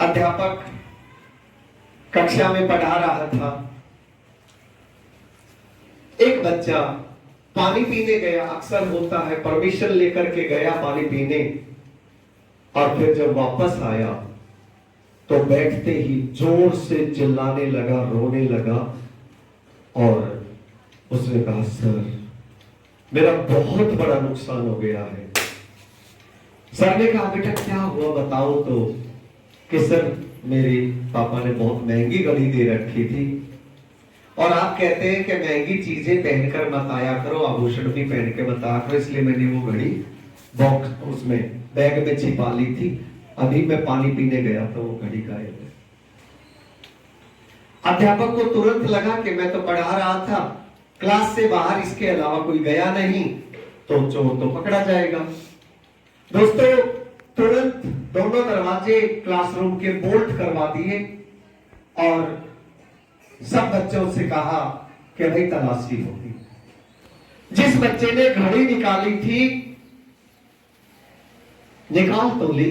अध्यापक कक्षा में पढ़ा रहा था। एक बच्चा पानी पीने गया, अक्सर होता है, परमिशन लेकर के गया पानी पीने, और फिर जब वापस आया तो बैठते ही जोर से चिल्लाने लगा, रोने लगा, और उसने कहा, सर मेरा बहुत बड़ा नुकसान हो गया है। सर ने कहा, बेटा क्या हुआ बताओ तो। कि सर मेरे पापा ने बहुत महंगी घड़ी दे रखी थी, और आप कहते हैं कि महंगी चीजें पहनकर मत आया करो, आभूषण भी पहन के मत आया करो, इसलिए मैंने वो घड़ी बॉक्स उसमें बैग में छिपा ली थी। अभी मैं पानी पीने गया तो वो घड़ी गायब है। अध्यापक को तुरंत लगा कि मैं तो पढ़ा रहा था, क्लास से बाहर इसके अलावा कोई गया नहीं, तो चोर तो पकड़ा जाएगा। दोस्तों तुरंत दोनों दरवाजे क्लासरूम के बोल्ट करवा दिए और सब बच्चों से कहा कि भाई तलाशी होगी। जिस बच्चे ने घड़ी निकाली थी निकाल तो ली,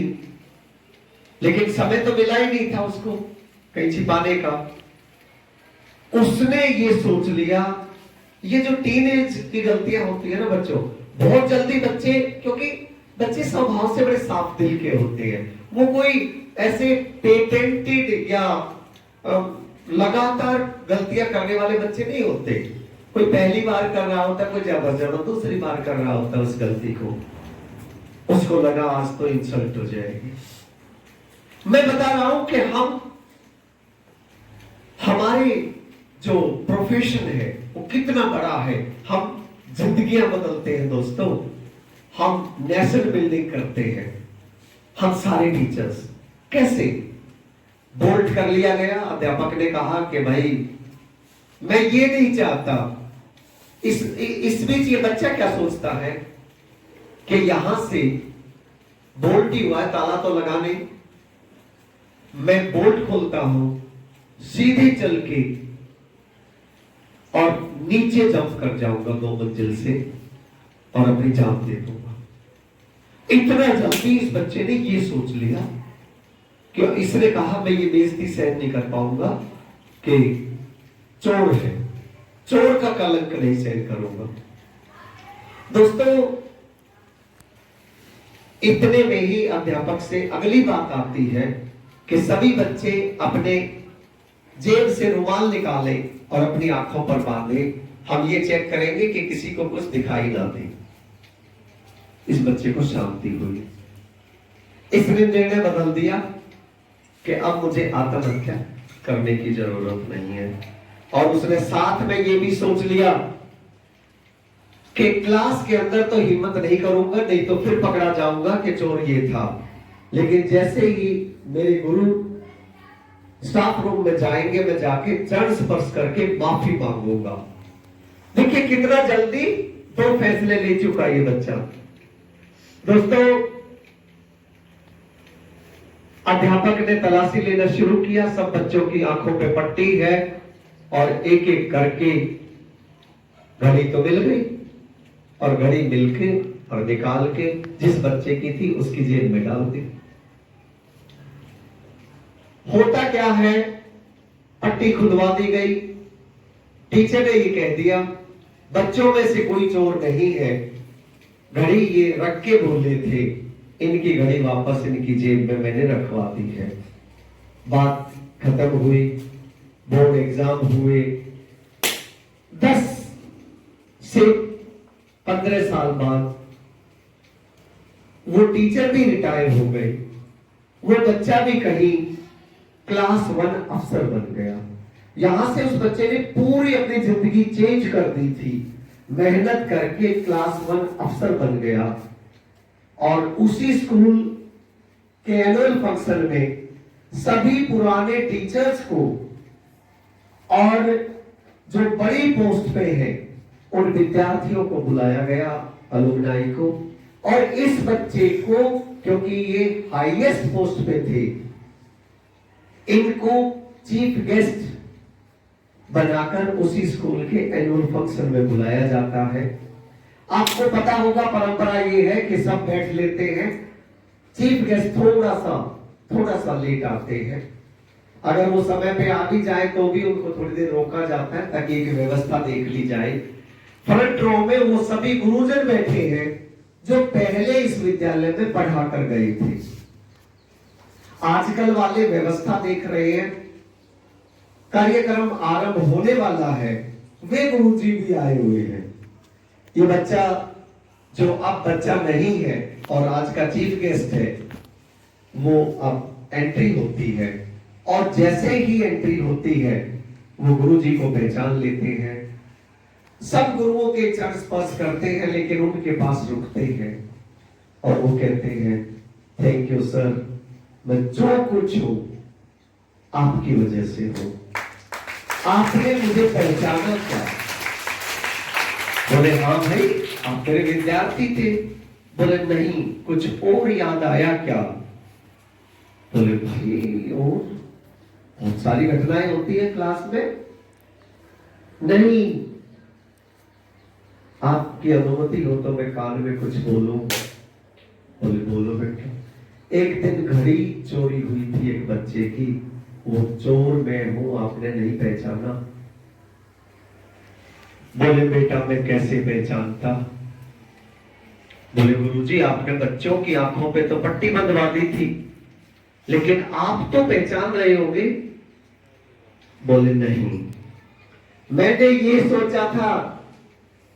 लेकिन समय तो मिला ही नहीं था उसको कहीं छिपाने का। उसने ये सोच लिया, ये जो टीनेज की गलतियां होती है ना बच्चों, बहुत जल्दी बच्चे, क्योंकि बच्चे स्वभाव से बड़े साफ दिल के होते हैं, वो कोई ऐसे पेटेंटेड या लगातार गलतियां करने वाले बच्चे नहीं होते। कोई पहली बार कर रहा होता, कोई जबरदस्त दूसरी बार कर रहा होता उस गलती को, उसको लगा आज तो इंसल्ट हो जाएगी। मैं बता रहा हूं कि हमारे जो प्रोफेशन है वो कितना बड़ा है। हम जिंदगियां बदलते हैं दोस्तों, हम नेशनल बिल्डिंग करते हैं, हम सारे टीचर्स। कैसे? बोल्ट कर लिया गया। अध्यापक ने कहा कि भाई मैं ये नहीं चाहता। इस बीच ये बच्चा क्या सोचता है कि यहां से बोल्ट ही हुआ है, ताला तो लगा नहीं, मैं बोल्ट खोलता हूं, सीधे चल के और नीचे जंप कर जाऊंगा 2 मंजिल से और अपनी जान दे दूंगा। इतना जल्दी इस बच्चे ने ये सोच लिया कि इसने कहा मैं ये बेइज्जती सहन नहीं कर पाऊंगा कि चोर है, चोर का कलंक नहीं सहन करूंगा। दोस्तों इतने में ही अध्यापक से अगली बात आती है कि सभी बच्चे अपने जेब से रुमाल निकालें और अपनी आंखों पर बांधे। हम ये चेक करेंगे कि किसी को कुछ दिखाई ना दे। इस बच्चे को शांति हुई। इसने निर्णय बदल दिया कि अब मुझे आत्महत्या करने की जरूरत नहीं है, और उसने साथ में ये भी सोच लिया कि क्लास के अंदर तो हिम्मत नहीं करूंगा, नहीं तो फिर पकड़ा जाऊंगा कि चोर ये था। लेकिन जैसे ही मेरे गुरु स्टाफ रूम में जाएंगे, मैं जाके चरण स्पर्श करके माफी मांगूंगा। देखिए कितना जल्दी 2 फैसले ले चुका ये बच्चा। दोस्तों अध्यापक ने तलाशी लेना शुरू किया। सब बच्चों की आंखों पे पट्टी है और एक एक करके घड़ी तो मिल गई, और घड़ी मिलके और निकाल के जिस बच्चे की थी उसकी जेब में डाल दी। होता क्या है, पट्टी खुदवा दी गई। टीचर ने ये कह दिया बच्चों में से कोई चोर नहीं है, घड़ी ये रख के बोले थे, इनकी घड़ी वापस इनकी जेब में मैंने रखवा दी है। बात खत्म हुई। बोर्ड एग्जाम हुए। 10 से 15 साल बाद वो टीचर भी रिटायर हो गए, वो बच्चा भी कहीं क्लास 1 अफसर बन गया। यहां से उस बच्चे ने पूरी अपनी जिंदगी चेंज कर दी थी, मेहनत करके क्लास 1 अफसर बन गया। और उसी स्कूल के एनुअल फंक्शन में सभी पुराने टीचर्स को और जो बड़ी पोस्ट पे हैं उन विद्यार्थियों को बुलाया गया, अलुमनाई को। और इस बच्चे को, क्योंकि ये हाईएस्ट पोस्ट पे थे, इनको चीफ गेस्ट बनाकर उसी स्कूल के एनुअल फंक्शन में बुलाया जाता है। आपको पता होगा परंपरा ये है कि सब बैठ लेते हैं, चीफ गेस्ट थोड़ा सा थोड़ा सा लेट आते हैं। अगर वो समय पे आ भी जाए तो भी उनको थोड़ी देर रोका जाता है ताकि एक व्यवस्था देख ली जाए। फ्रंट रो में वो सभी गुरुजन बैठे हैं जो पहले इस विद्यालय में पढ़ा कर गए थे। आजकल वाले व्यवस्था देख रहे हैं, कार्यक्रम आरंभ होने वाला है, वे गुरुजी भी आए हुए हैं। ये बच्चा जो अब बच्चा नहीं है और आज का चीफ गेस्ट है, वो अब एंट्री होती है और जैसे ही एंट्री होती है वो गुरुजी को पहचान लेते हैं। सब गुरुओं के चरण स्पर्श करते हैं लेकिन उनके पास रुकते हैं और वो कहते हैं थैंक यू सर, मैं जो कुछ हूं आपकी वजह से हूं, आपने मुझे पहचाना क्या? बोले हाँ भाई आप मेरे विद्यार्थी थे। बोले नहीं, कुछ और याद आया क्या? बोले भाई और बहुत सारी घटनाएं होती है क्लास में। नहीं, आपकी अनुमति हो तो मैं कान में कुछ बोलूं। बोले बोलो बेटा। एक दिन घड़ी चोरी हुई थी एक बच्चे की, वो चोर मैं हूं, आपने नहीं पहचाना। बोले बेटा मैं कैसे पहचानता? बोले गुरुजी आपने बच्चों की आंखों पे तो पट्टी बंधवा दी थी, लेकिन आप तो पहचान रहे होंगे। बोले नहीं, मैंने ये सोचा था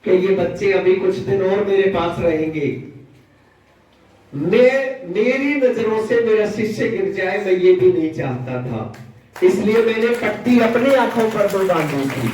कि ये बच्चे अभी कुछ दिन और मेरे पास रहेंगे, मेरी नजरों से मेरा शिष्य गिर जाए, मैं ये भी नहीं चाहता था, इसलिए मैंने पट्टी अपनी आंखों पर तो बांधी थी।